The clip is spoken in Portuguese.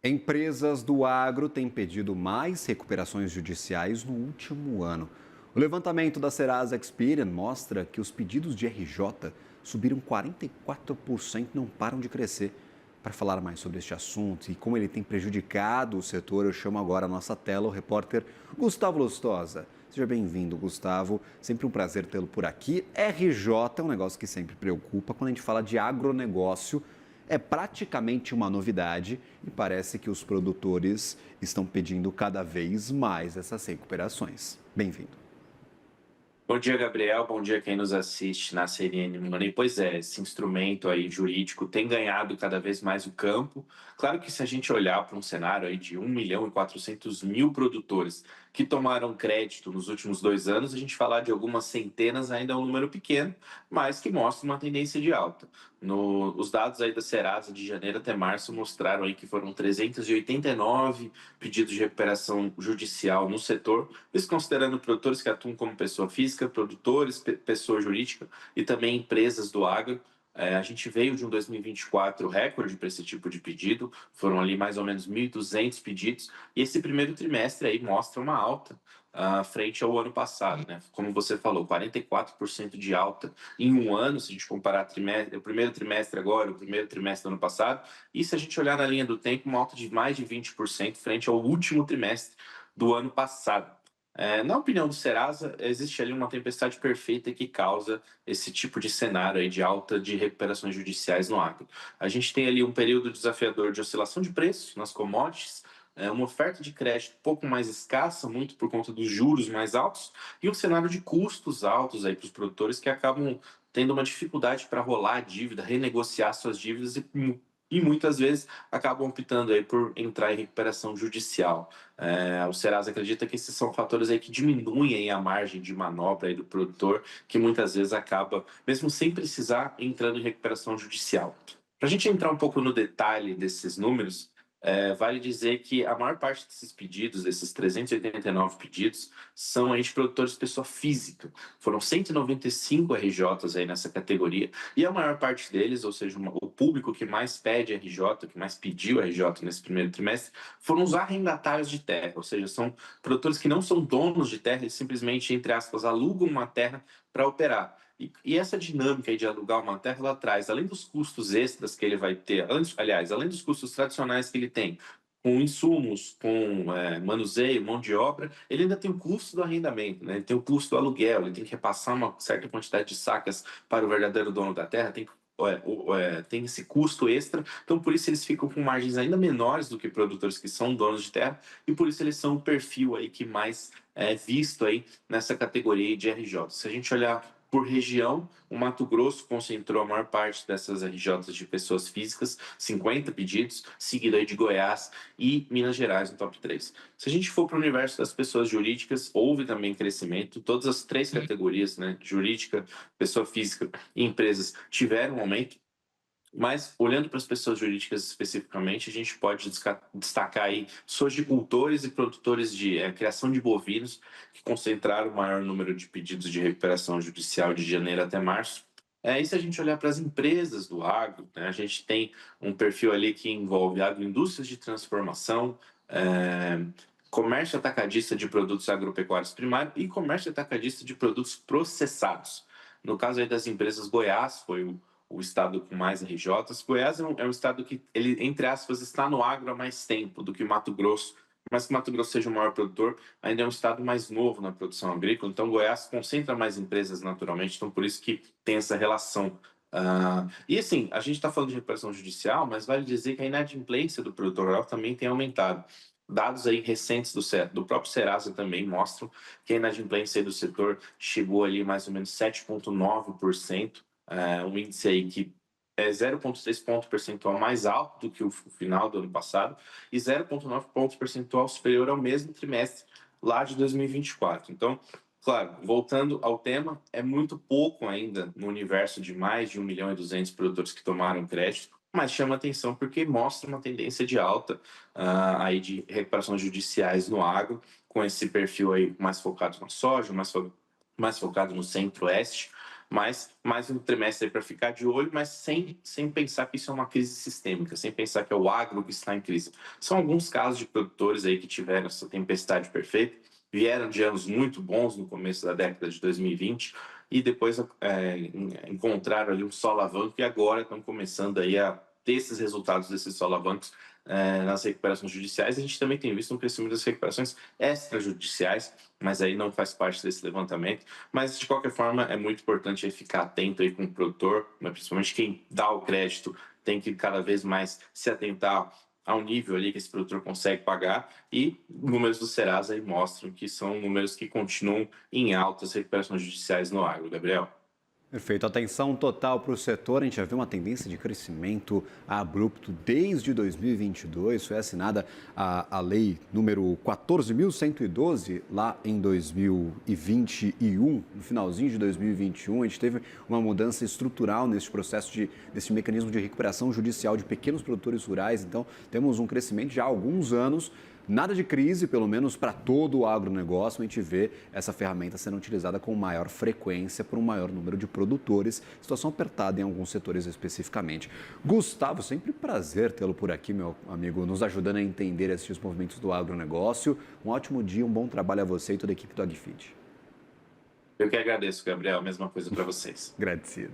Empresas do agro têm pedido mais recuperações judiciais no último ano. O levantamento da Serasa Experian mostra que os pedidos de RJ subiram 44% e não param de crescer. Para falar mais sobre este assunto e como ele tem prejudicado o setor, eu chamo agora à nossa tela o repórter Gustavo Lustosa. Seja bem-vindo, Gustavo. Sempre um prazer tê-lo por aqui. RJ é um negócio que sempre preocupa quando a gente fala de agronegócio. É praticamente uma novidade e parece que os produtores estão pedindo cada vez mais essas recuperações. Bem-vindo. Bom dia, Gabriel. Bom dia quem nos assiste na CNN Money. Pois é, esse instrumento aí jurídico tem ganhado cada vez mais o campo. Claro que se a gente olhar para um cenário aí de 1.400.000 produtores que tomaram crédito nos últimos 2 anos, a gente falar de algumas centenas ainda é um número pequeno, mas que mostra uma tendência de alta. Os dados aí da Serasa de janeiro até março mostraram aí que foram 389 pedidos de recuperação judicial no setor, isso considerando produtores que atuam como pessoa física, produtores, pessoa jurídica e também empresas do agro. A gente veio de um 2024 recorde para esse tipo de pedido, foram ali mais ou menos 1.200 pedidos, e esse primeiro trimestre aí mostra uma alta frente ao ano passado, né? Como você falou, 44% de alta em um ano, se a gente comparar o primeiro trimestre agora, o primeiro trimestre do ano passado, e se a gente olhar na linha do tempo, uma alta de mais de 20% frente ao último trimestre do ano passado. Na opinião do Serasa, existe ali uma tempestade perfeita que causa esse tipo de cenário aí de alta de recuperações judiciais no agro. A gente tem ali um período desafiador de oscilação de preços nas commodities, uma oferta de crédito um pouco mais escassa, muito por conta dos juros mais altos, e um cenário de custos altos aí para os produtores que acabam tendo uma dificuldade para rolar a dívida, renegociar suas dívidas e muitas vezes acabam optando aí por entrar em recuperação judicial. O Serasa acredita que esses são fatores aí que diminuem a margem de manobra aí do produtor, que muitas vezes acaba, mesmo sem precisar, entrando em recuperação judicial. Para a gente entrar um pouco no detalhe desses números, vale dizer que a maior parte desses pedidos, desses 389 pedidos, são aí de produtores de pessoa física. Foram 195 RJs aí nessa categoria, e a maior parte deles, ou seja, o público que mais pede RJ, que mais pediu RJ nesse primeiro trimestre, foram os arrendatários de terra, ou seja, são produtores que não são donos de terra, eles simplesmente, entre aspas, alugam uma terra para operar. E essa dinâmica aí de alugar uma terra, ela traz, além dos custos extras que ele vai ter, além dos custos tradicionais que ele tem, com insumos, com manuseio, mão de obra, ele ainda tem o custo do arrendamento, né? Ele tem o custo do aluguel, ele tem que repassar uma certa quantidade de sacas para o verdadeiro dono da terra, tem esse custo extra, então por isso eles ficam com margens ainda menores do que produtores que são donos de terra, e por isso eles são o perfil aí que mais é visto aí nessa categoria de RJ. Se a gente olhar por região, o Mato Grosso concentrou a maior parte dessas RJs de pessoas físicas, 50 pedidos, seguido aí de Goiás e Minas Gerais no top 3. Se a gente for para o universo das pessoas jurídicas, houve também crescimento, todas as três categorias, né, jurídica, pessoa física e empresas tiveram um aumento, mas, olhando para as pessoas jurídicas especificamente, a gente pode destacar aí sojicultores e produtores de criação de bovinos, que concentraram o maior número de pedidos de recuperação judicial de janeiro até março. E se a gente olhar para as empresas do agro, né, a gente tem um perfil ali que envolve agroindústrias de transformação, comércio atacadista de produtos agropecuários primários e comércio atacadista de produtos processados. No caso aí das empresas, Goiás foi o estado com mais RJs. Goiás é um estado que, ele, entre aspas, está no agro há mais tempo do que Mato Grosso, mas que Mato Grosso seja o maior produtor, ainda é um estado mais novo na produção agrícola, então Goiás concentra mais empresas naturalmente, então por isso que tem essa relação. E assim, a gente está falando de recuperação judicial, mas vale dizer que a inadimplência do produtor rural também tem aumentado. Dados aí recentes do próprio Serasa também mostram que a inadimplência do setor chegou ali mais ou menos 7,9%, um índice aí que é 0,3 ponto percentual mais alto do que o final do ano passado e 0,9 ponto percentual superior ao mesmo trimestre lá de 2024. Então, claro, voltando ao tema, é muito pouco ainda no universo de mais de 1.200.000 produtores que tomaram crédito, mas chama atenção porque mostra uma tendência de alta aí de recuperações judiciais no agro, com esse perfil aí mais focado na soja, mais focado no centro-oeste. mas mais um trimestre para ficar de olho, mas sem pensar que isso é uma crise sistêmica, sem pensar que é o agro que está em crise. São alguns casos de produtores aí que tiveram essa tempestade perfeita, vieram de anos muito bons no começo da década de 2020 e depois encontraram ali um solavanco e agora estão começando aí a ter esses resultados desses solavancos nas recuperações judiciais. A gente também tem visto um crescimento das recuperações extrajudiciais, mas aí não faz parte desse levantamento. Mas, de qualquer forma, é muito importante aí ficar atento aí com o produtor, mas principalmente quem dá o crédito tem que cada vez mais se atentar ao nível ali que esse produtor consegue pagar, e números do Serasa aí mostram que são números que continuam em altas recuperações judiciais no agro, Gabriel. Perfeito. Atenção total para o setor. A gente já viu uma tendência de crescimento abrupto desde 2022. Foi assinada a lei número 14.112 lá em 2021. No finalzinho de 2021, a gente teve uma mudança estrutural nesse processo desse mecanismo de recuperação judicial de pequenos produtores rurais. Então, temos um crescimento já há alguns anos. Nada de crise, pelo menos para todo o agronegócio, a gente vê essa ferramenta sendo utilizada com maior frequência por um maior número de produtores, situação apertada em alguns setores especificamente. Gustavo, sempre prazer tê-lo por aqui, meu amigo, nos ajudando a entender esses movimentos do agronegócio. Um ótimo dia, um bom trabalho a você e toda a equipe do AgFeed. Eu que agradeço, Gabriel. A mesma coisa para vocês. Agradecido.